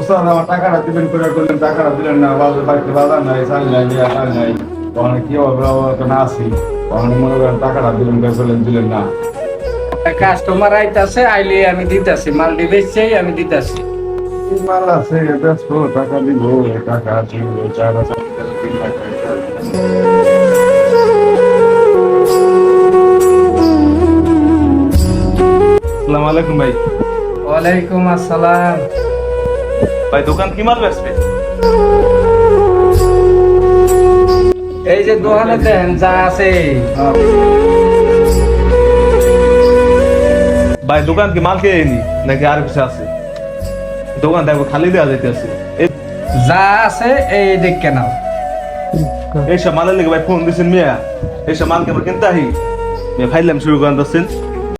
Sir আমার টাকাটা দিবেন করে করলেন, টাকাটা দিলেন না, বাড়িতে বাজার নাই, চাল নাই, চাল নাই, ওখানে কি হবে ওখানে আসি, ওখানে মনে করেন টাকাটা দিলেন করে করলেন, দিলেন না। কাস্টমার আইতাছে, আইলে আমি দিতাছি, মাল দিবেছেই আমি দিতাছি। কি মাল আছে ব্যস্ত, টাকা দিব, টাকা দিব, 4,000 3 লাখ টাকা। আসসালামু আলাইকুম ভাই। ওয়ালাইকুম আসসালাম। ভাই দোকান কি মাল বেচবে? এই যে দোকানে দেন যা আছে। ভাই দোকান কি মাল খেয়ে নি নাকি আর কিছু আছে? দোকান দেখো খালি দেওয়া যাইতেছে। যা আছে এই দেখে নাও। এইসব মালের লেগে ভাই ফোন দিচ্ছেন মিয়া, এইসব মাল কেমন কিনতে আহি মিয়া ফাইলাম শুরু করেন দোসেন।